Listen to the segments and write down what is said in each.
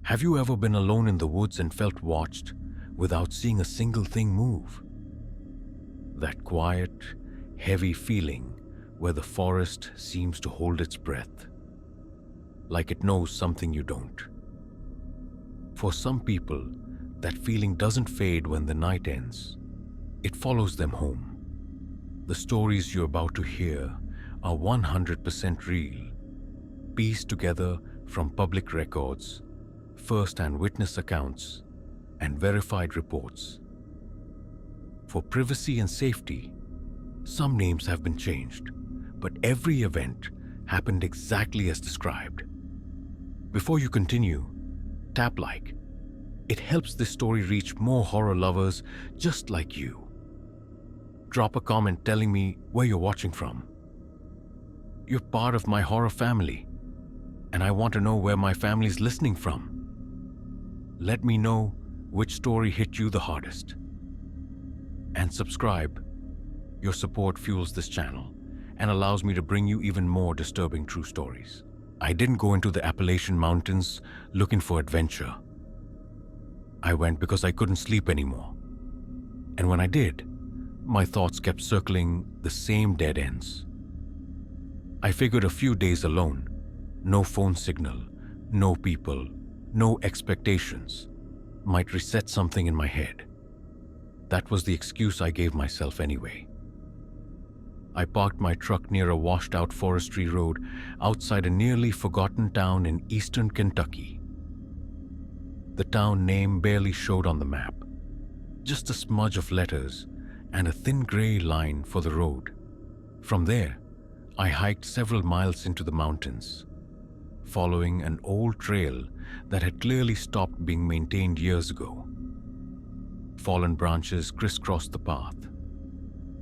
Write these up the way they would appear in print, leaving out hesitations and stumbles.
Have you ever been alone in the woods and felt watched without seeing a single thing move? That quiet, heavy feeling where the forest seems to hold its breath, like it knows something you don't. For some people, that feeling doesn't fade when the night ends. It follows them home. The stories you're about to hear are 100% real, pieced together from public records, first-hand witness accounts, and verified reports. For privacy and safety, some names have been changed, but every event happened exactly as described. Before you continue, tap like. It helps this story reach more horror lovers just like you. Drop a comment telling me where you're watching from. You're part of my horror family, and I want to know where my family's listening from. Let me know which story hit you the hardest. And subscribe. Your support fuels this channel and allows me to bring you even more disturbing true stories. I didn't go into the Appalachian Mountains looking for adventure. I went because I couldn't sleep anymore. And when I did, my thoughts kept circling the same dead ends. I figured a few days alone, no phone signal, no people, no expectations, might reset something in my head. That was the excuse I gave myself anyway. I parked my truck near a washed-out forestry road outside a nearly forgotten town in eastern Kentucky. The town name barely showed on the map, just a smudge of letters and a thin gray line for the road. From there, I hiked several miles into the mountains, following an old trail that had clearly stopped being maintained years ago. Fallen branches crisscrossed the path.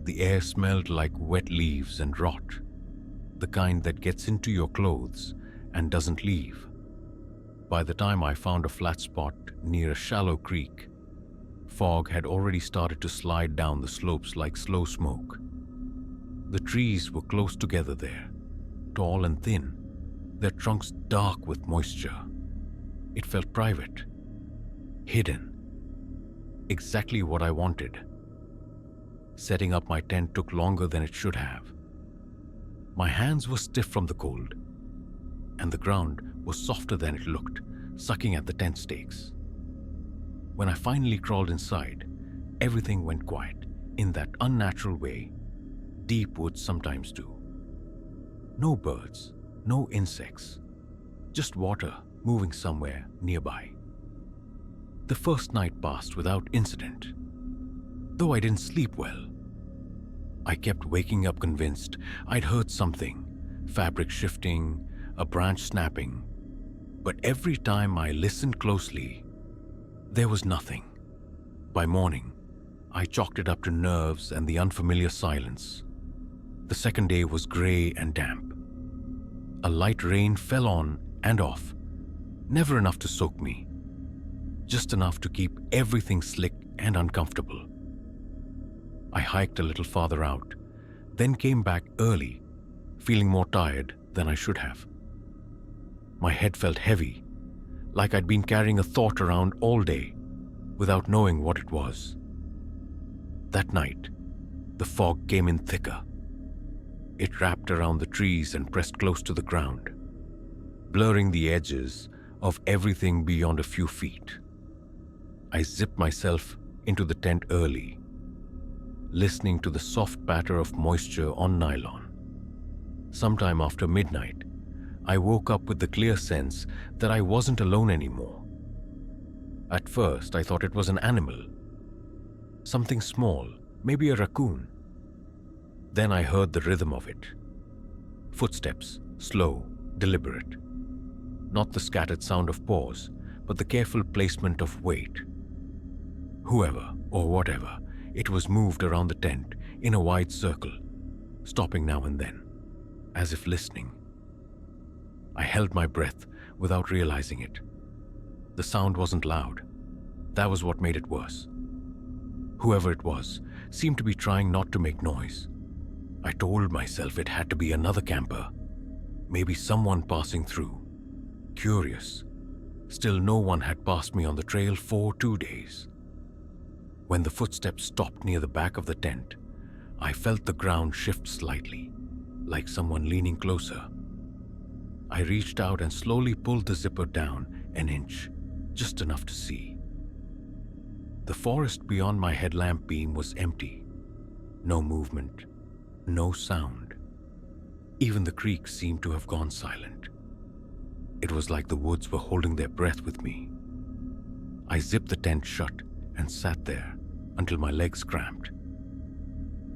The air smelled like wet leaves and rot, the kind that gets into your clothes and doesn't leave. By the time I found a flat spot near a shallow creek, fog had already started to slide down the slopes like slow smoke. The trees were close together there, tall and thin, their trunks dark with moisture. It felt private, hidden, exactly what I wanted. Setting up my tent took longer than it should have. My hands were stiff from the cold, and the ground was softer than it looked, sucking at the tent stakes. When I finally crawled inside, everything went quiet in that unnatural way deep woods sometimes do. No birds, no insects, just water moving somewhere nearby. The first night passed without incident, though I didn't sleep well. I kept waking up convinced I'd heard something, fabric shifting, a branch snapping. But every time I listened closely, there was nothing. By morning, I chalked it up to nerves and the unfamiliar silence. The second day was gray and damp. A light rain fell on and off, never enough to soak me, just enough to keep everything slick and uncomfortable. I hiked a little farther out, then came back early, feeling more tired than I should have. My head felt heavy, like I'd been carrying a thought around all day without knowing what it was. That night, the fog came in thicker. It wrapped around the trees and pressed close to the ground, blurring the edges of everything beyond a few feet. I zipped myself into the tent early, listening to the soft patter of moisture on nylon. Sometime after midnight, I woke up with the clear sense that I wasn't alone anymore. At first, I thought it was an animal, something small, maybe a raccoon. Then I heard the rhythm of it. Footsteps, slow, deliberate. Not the scattered sound of paws, but the careful placement of weight. Whoever or whatever, it was moved around the tent in a wide circle, stopping now and then, as if listening. I held my breath without realizing it. The sound wasn't loud. That was what made it worse. Whoever it was seemed to be trying not to make noise. I told myself it had to be another camper, maybe someone passing through, curious, Still, no one had passed me on the trail for 2 days. When the footsteps stopped near the back of the tent, I felt the ground shift slightly, like someone leaning closer. I reached out and slowly pulled the zipper down an inch, just enough to see. The forest beyond my headlamp beam was empty. No movement, no sound. Even the creek seemed to have gone silent. It was like the woods were holding their breath with me. I zipped the tent shut and sat there until my legs cramped.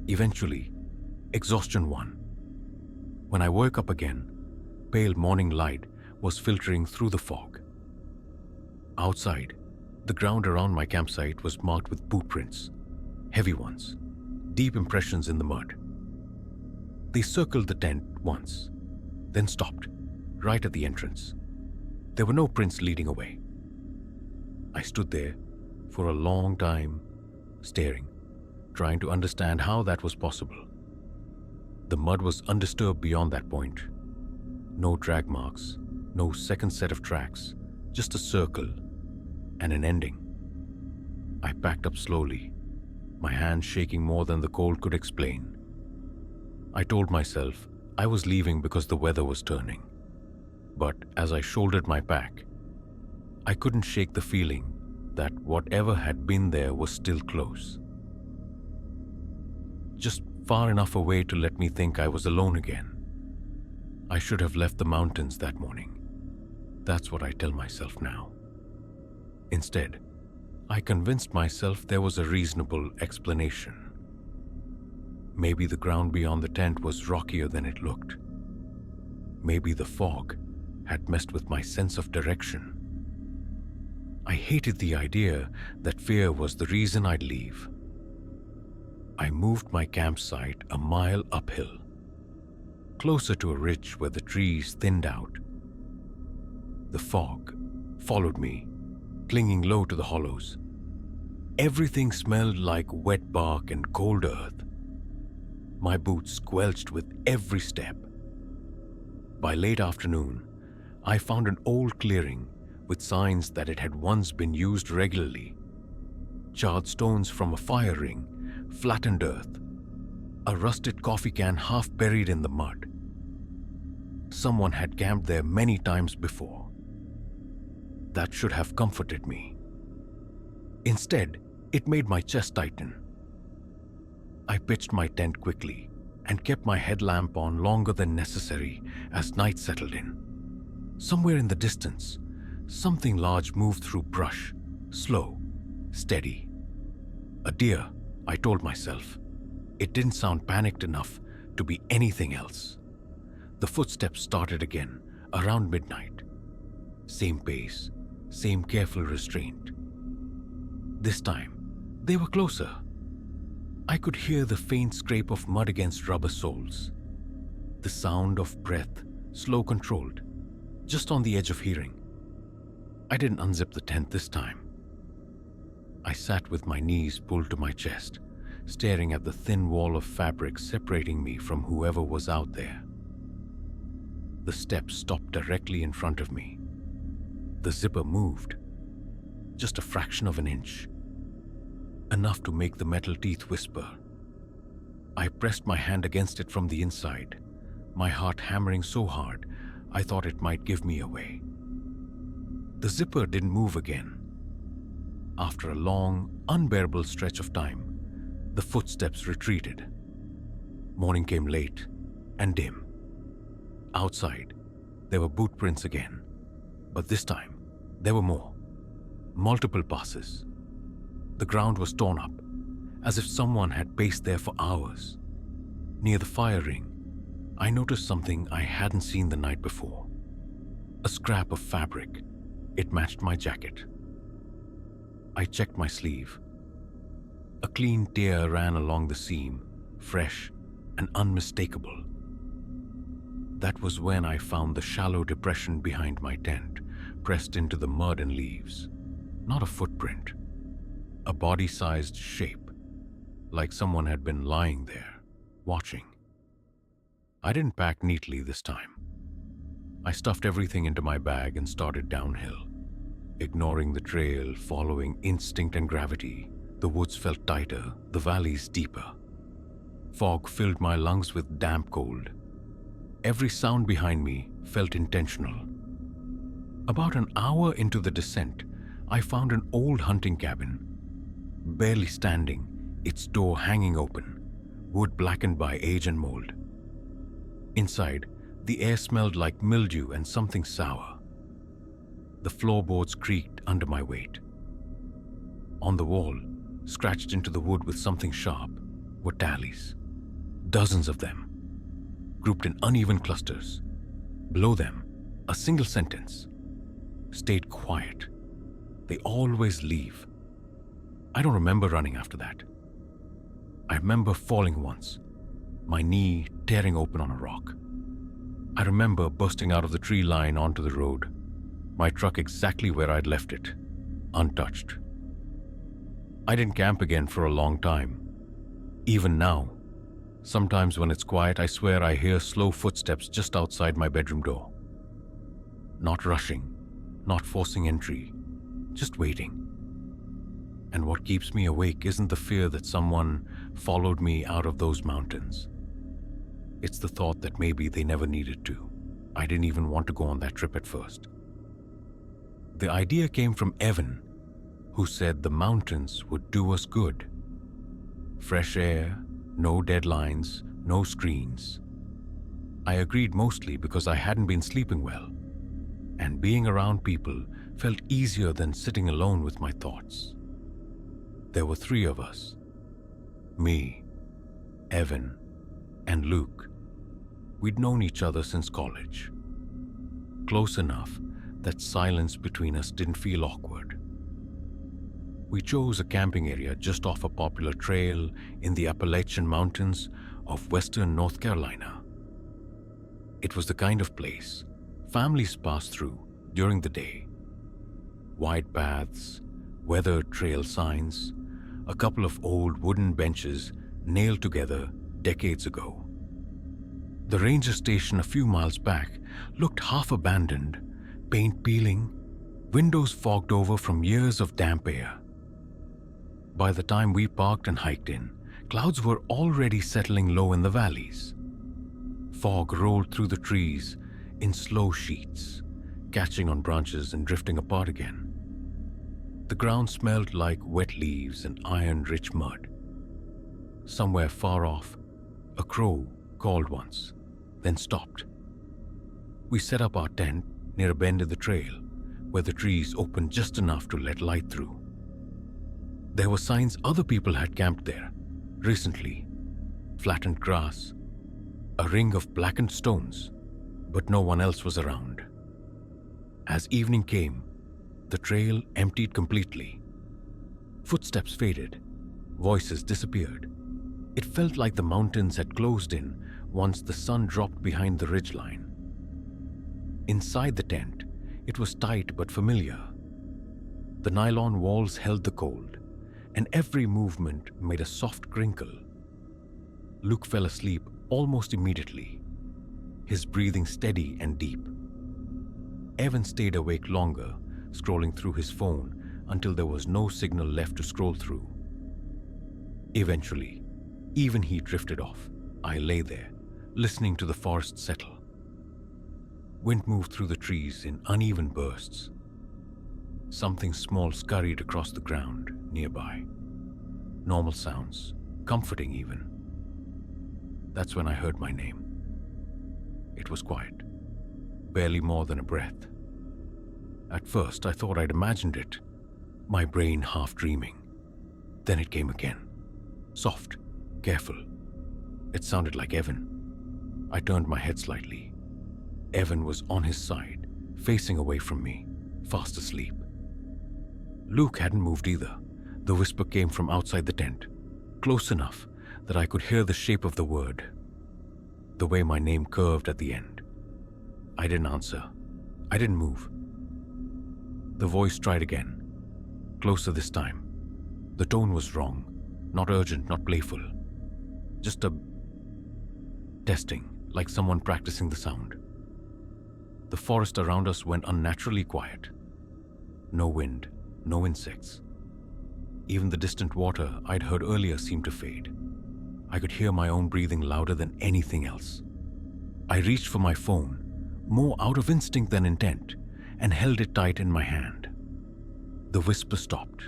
Eventually, exhaustion won. When I woke up again, pale morning light was filtering through the fog. Outside, the ground around my campsite was marked with boot prints, heavy ones, deep impressions in the mud. They circled the tent once, then stopped, right at the entrance. There were no prints leading away. I stood there for a long time, staring, trying to understand how that was possible. The mud was undisturbed beyond that point. No drag marks, no second set of tracks, just a circle and an ending. I packed up slowly, my hands shaking more than the cold could explain. I told myself I was leaving because the weather was turning. But as I shouldered my pack, I couldn't shake the feeling that whatever had been there was still close. Just far enough away to let me think I was alone again. I should have left the mountains that morning. That's what I tell myself now. Instead, I convinced myself there was a reasonable explanation. Maybe the ground beyond the tent was rockier than it looked. Maybe the fog had messed with my sense of direction. I hated the idea that fear was the reason I'd leave. I moved my campsite a mile uphill, closer to a ridge where the trees thinned out. The fog followed me, clinging low to the hollows. Everything smelled like wet bark and cold earth. My boots squelched with every step. By late afternoon, I found an old clearing with signs that it had once been used regularly. Charred stones from a fire ring, flattened earth, a rusted coffee can half buried in the mud. Someone had camped there many times before. That should have comforted me. Instead, it made my chest tighten. I pitched my tent quickly and kept my headlamp on longer than necessary as night settled in. Somewhere in the distance, something large moved through brush, slow, steady. A deer, I told myself. It didn't sound panicked enough to be anything else. The footsteps started again, around midnight. Same pace, same careful restraint. This time, they were closer. I could hear the faint scrape of mud against rubber soles. The sound of breath, slow controlled, just on the edge of hearing. I didn't unzip the tent this time. I sat with my knees pulled to my chest, staring at the thin wall of fabric separating me from whoever was out there. The steps stopped directly in front of me. The zipper moved, just a fraction of an inch, enough to make the metal teeth whisper. I pressed my hand against it from the inside, my heart hammering so hard I thought it might give me away. The zipper didn't move again. After a long, unbearable stretch of time, the footsteps retreated. Morning came late and dim. Outside, there were boot prints again, but this time there were more. Multiple passes. The ground was torn up, as if someone had paced there for hours. Near the fire ring, I noticed something I hadn't seen the night before. A scrap of fabric. It matched my jacket. I checked my sleeve. A clean tear ran along the seam, fresh and unmistakable. That was when I found the shallow depression behind my tent, pressed into the mud and leaves. Not a footprint. A body-sized shape, like someone had been lying there, watching. I didn't pack neatly this time. I stuffed everything into my bag and started downhill. Ignoring the trail, following instinct and gravity, the woods felt tighter, the valleys deeper. Fog filled my lungs with damp cold. Every sound behind me felt intentional. About an hour into the descent, I found an old hunting cabin, barely standing, its door hanging open, wood blackened by age and mold. Inside, the air smelled like mildew and something sour. The floorboards creaked under my weight. On the wall, scratched into the wood with something sharp, were tallies. Dozens of them, grouped in uneven clusters. Below them, a single sentence. Stayed quiet. They always leave. I don't remember running after that. I remember falling once, my knee tearing open on a rock. I remember bursting out of the tree line onto the road, my truck exactly where I'd left it, untouched. I didn't camp again for a long time. Even now, sometimes when it's quiet, I swear I hear slow footsteps just outside my bedroom door. Not rushing, not forcing entry, just waiting. And what keeps me awake isn't the fear that someone followed me out of those mountains. It's the thought that maybe they never needed to. I didn't even want to go on that trip at first. The idea came from Evan, who said the mountains would do us good. Fresh air, no deadlines, no screens. I agreed mostly because I hadn't been sleeping well, and being around people felt easier than sitting alone with my thoughts. There were 3 of us. Me, Evan, and Luke. We'd known each other since college. Close enough that silence between us didn't feel awkward. We chose a camping area just off a popular trail in the Appalachian Mountains of western North Carolina. It was the kind of place families passed through during the day. Wide paths, weathered trail signs, a couple of old wooden benches nailed together decades ago. The ranger station a few miles back looked half abandoned, paint peeling, windows fogged over from years of damp air. By the time we parked and hiked in, clouds were already settling low in the valleys. Fog rolled through the trees in slow sheets, catching on branches and drifting apart again. The ground smelled like wet leaves and iron-rich mud. Somewhere far off, a crow called once, then stopped. We set up our tent near a bend in the trail, where the trees opened just enough to let light through. There were signs other people had camped there recently. Flattened grass, a ring of blackened stones, but no one else was around. As evening came, the trail emptied completely. Footsteps faded, voices disappeared. It felt like the mountains had closed in once the sun dropped behind the ridgeline. Inside the tent, it was tight but familiar. The nylon walls held the cold, and every movement made a soft crinkle. Luke fell asleep almost immediately, his breathing steady and deep. Evan stayed awake longer, scrolling through his phone until there was no signal left to scroll through. Eventually, even he drifted off. I lay there, listening to the forest settle. Wind moved through the trees in uneven bursts. Something small scurried across the ground nearby. Normal sounds, comforting even. That's when I heard my name. It was quiet, barely more than a breath. At first, I thought I'd imagined it, my brain half dreaming. Then it came again, soft, careful. It sounded like Evan. I turned my head slightly. Evan was on his side, facing away from me, fast asleep. Luke hadn't moved either. The whisper came from outside the tent, close enough that I could hear the shape of the word, the way my name curved at the end. I didn't answer. I didn't move. The voice tried again, closer this time. The tone was wrong, not urgent, not playful. Just a testing, like someone practicing the sound. The forest around us went unnaturally quiet. No wind, no insects. Even the distant water I'd heard earlier seemed to fade. I could hear my own breathing louder than anything else. I reached for my phone, more out of instinct than intent, and held it tight in my hand. The whisper stopped.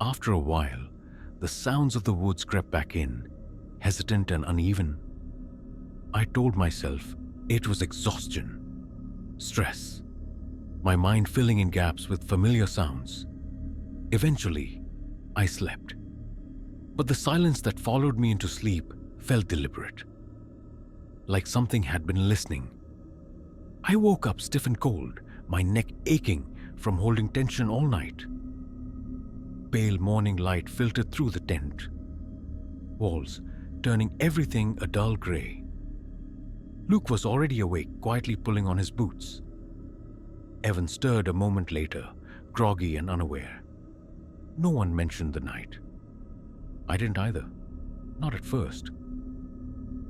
After a while, the sounds of the woods crept back in, hesitant and uneven. I told myself it was exhaustion, stress, my mind filling in gaps with familiar sounds. Eventually, I slept. But the silence that followed me into sleep felt deliberate, like something had been listening. I woke up stiff and cold, my neck aching from holding tension all night. Pale morning light filtered through the tent, walls turning everything a dull gray. Luke was already awake, quietly pulling on his boots. Evan stirred a moment later, groggy and unaware. No one mentioned the night. I didn't either. Not at first.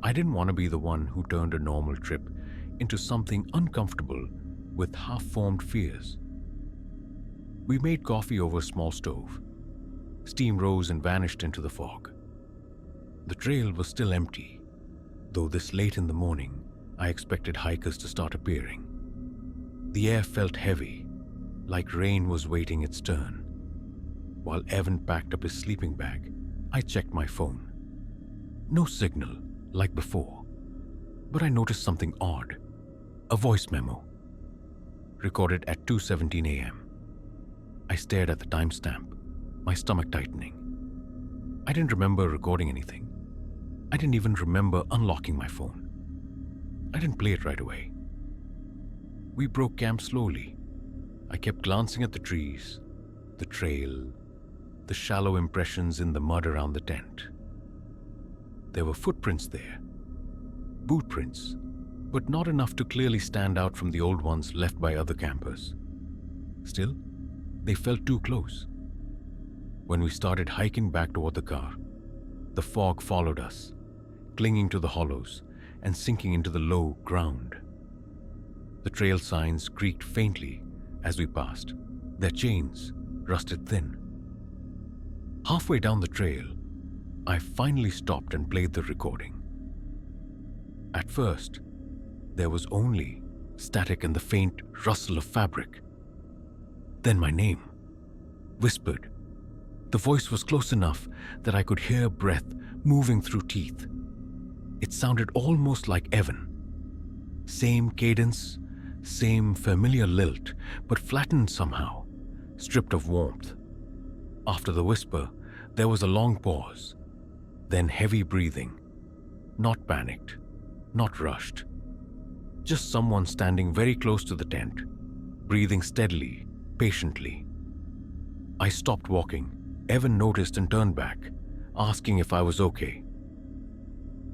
I didn't want to be the one who turned a normal trip into something uncomfortable with half-formed fears. We made coffee over a small stove. Steam rose and vanished into the fog. The trail was still empty, though this late in the morning, I expected hikers to start appearing. The air felt heavy, like rain was waiting its turn. While Evan packed up his sleeping bag, I checked my phone. No signal, like before, but I noticed something odd. A voice memo, recorded at 2:17 a.m. I stared at the timestamp, my stomach tightening. I didn't remember recording anything. I didn't even remember unlocking my phone. I didn't play it right away. We broke camp slowly. I kept glancing at the trees, the trail, the shallow impressions in the mud around the tent. There were footprints there, boot prints, but not enough to clearly stand out from the old ones left by other campers. Still, they felt too close. When we started hiking back toward the car, the fog followed us, clinging to the hollows and sinking into the low ground. The trail signs creaked faintly as we passed, their chains rusted thin. Halfway down the trail, I finally stopped and played the recording. At first, there was only static and the faint rustle of fabric. Then my name, whispered. The voice was close enough that I could hear breath moving through teeth. It sounded almost like Evan. Same cadence, same familiar lilt, but flattened somehow, stripped of warmth. After the whisper, there was a long pause, then heavy breathing. Not panicked, not rushed. Just someone standing very close to the tent, breathing steadily, patiently. I stopped walking. Evan noticed and turned back, asking if I was okay.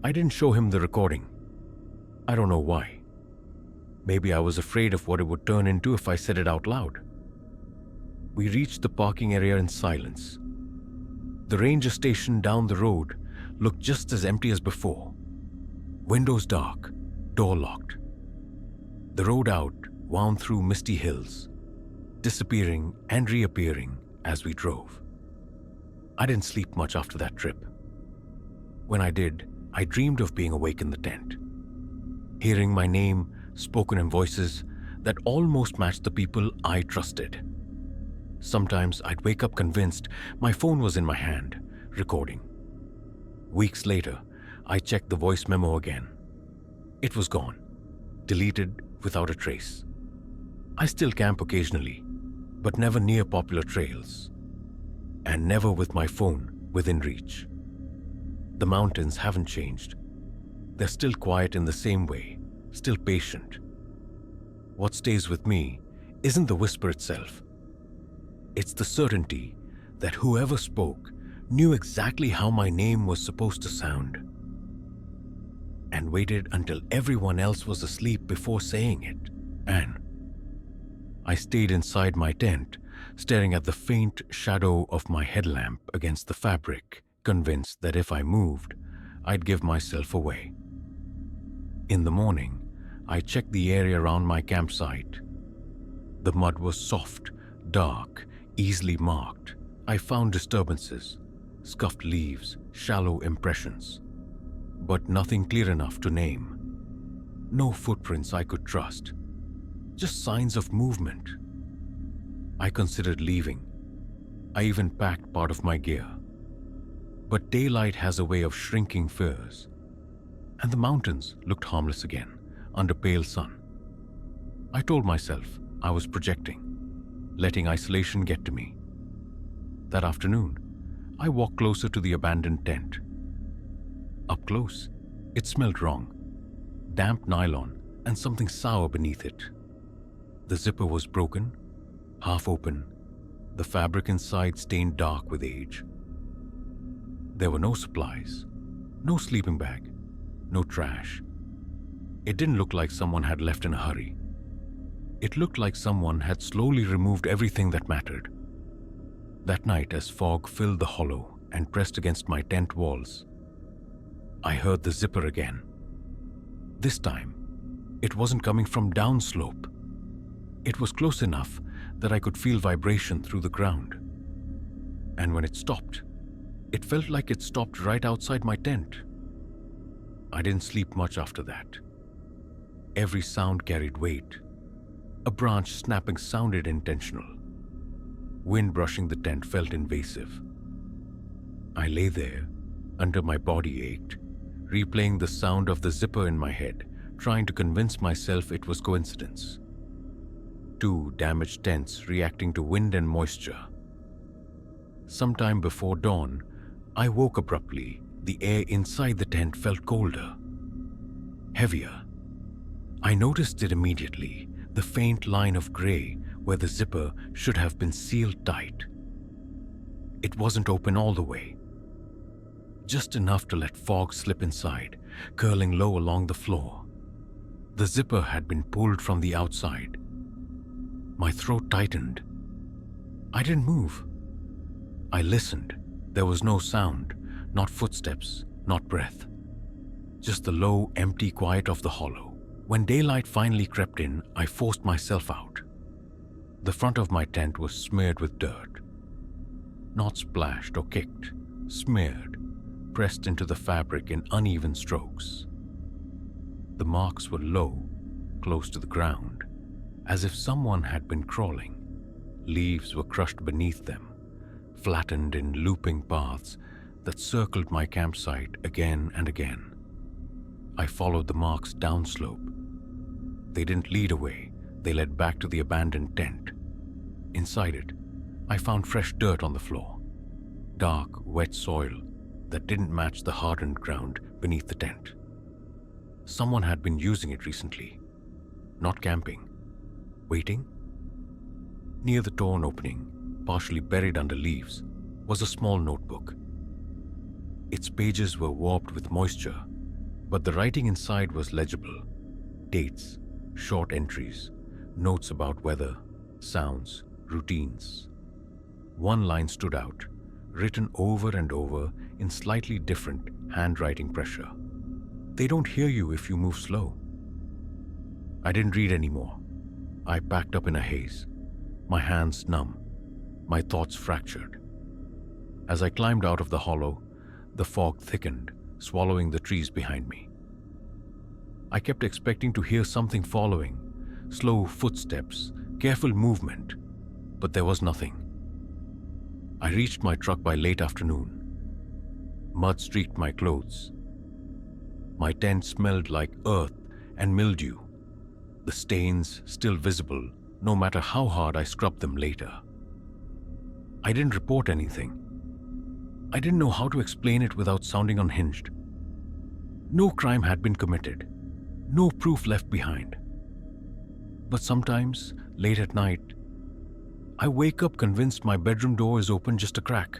I didn't show him the recording. I don't know why. Maybe I was afraid of what it would turn into if I said it out loud. We reached the parking area in silence. The ranger station down the road looked just as empty as before. Windows dark, door locked. The road out wound through misty hills, disappearing and reappearing as we drove. I didn't sleep much after that trip. When I did, I dreamed of being awake in the tent, hearing my name spoken in voices that almost matched the people I trusted. Sometimes I'd wake up convinced my phone was in my hand, recording. Weeks later, I checked the voice memo again. It was gone, deleted without a trace. I still camp occasionally, but never near popular trails, and never with my phone within reach. The mountains haven't changed. They're still quiet in the same way, still patient. What stays with me isn't the whisper itself. It's the certainty that whoever spoke knew exactly how my name was supposed to sound, and waited until everyone else was asleep before saying it. And I stayed inside my tent, staring at the faint shadow of my headlamp against the fabric, convinced that if I moved, I'd give myself away. In the morning, I checked the area around my campsite. The mud was soft, Dark, easily marked, I found disturbances, scuffed leaves, shallow impressions, but nothing clear enough to name. No footprints I could trust, just signs of movement. I considered leaving. I even packed part of my gear. But daylight has a way of shrinking fears, and the mountains looked harmless again under pale sun. I told myself I was projecting, letting isolation get to me. That afternoon, I walked closer to the abandoned tent. Up close, it smelled wrong. Damp nylon and something sour beneath it. The zipper was broken, half open, the fabric inside stained dark with age. There were no supplies, no sleeping bag, no trash. It didn't look like someone had left in a hurry. It looked like someone had slowly removed everything that mattered. That night, as fog filled the hollow and pressed against my tent walls, I heard the zipper again. This time, it wasn't coming from downslope. It was close enough that I could feel vibration through the ground. And when it stopped, it felt like it stopped right outside my tent. I didn't sleep much after that. Every sound carried weight. A branch snapping sounded intentional. Wind brushing the tent felt invasive. I lay there, until my body ached, replaying the sound of the zipper in my head, trying to convince myself it was coincidence. 2 damaged tents reacting to wind and moisture. Sometime before dawn, I woke abruptly. The air inside the tent felt colder, heavier. I noticed it immediately, the faint line of gray where the zipper should have been sealed tight. It wasn't open all the way, just enough to let fog slip inside, curling low along the floor. The zipper had been pulled from the outside. My throat tightened. I didn't move. I listened. There was no sound, not footsteps, not breath. Just the low, empty quiet of the hollow. When daylight finally crept in, I forced myself out. The front of my tent was smeared with dirt. Not splashed or kicked, smeared, pressed into the fabric in uneven strokes. The marks were low, close to the ground, as if someone had been crawling. Leaves were crushed beneath them, flattened in looping paths that circled my campsite again and again. I followed the marks downslope. They didn't lead away, they led back to the abandoned tent. Inside it, I found fresh dirt on the floor, dark, wet soil that didn't match the hardened ground beneath the tent. Someone had been using it recently, not camping, waiting. Near the torn opening, partially buried under leaves, was a small notebook. Its pages were warped with moisture, but the writing inside was legible. Dates, short entries, notes about weather, sounds, routines. One line stood out, written over and over in slightly different handwriting pressure. They don't hear you if you move slow. I didn't read anymore. I packed up in a haze, my hands numb, my thoughts fractured. As I climbed out of the hollow, the fog thickened, swallowing the trees behind me. I kept expecting to hear something following, slow footsteps, careful movement, but there was nothing. I reached my truck by late afternoon. Mud streaked my clothes. My tent smelled like earth and mildew, the stains still visible no matter how hard I scrubbed them later. I didn't report anything. I didn't know how to explain it without sounding unhinged. No crime had been committed, no proof left behind. But sometimes, late at night, I wake up convinced my bedroom door is open just a crack.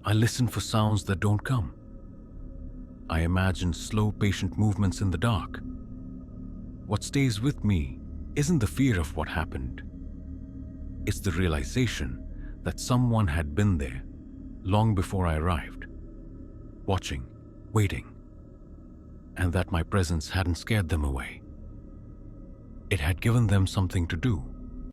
I listen for sounds that don't come. I imagine slow, patient movements in the dark. What stays with me isn't the fear of what happened. It's the realization that someone had been there long before I arrived, watching, waiting, and that my presence hadn't scared them away. It had given them something to do.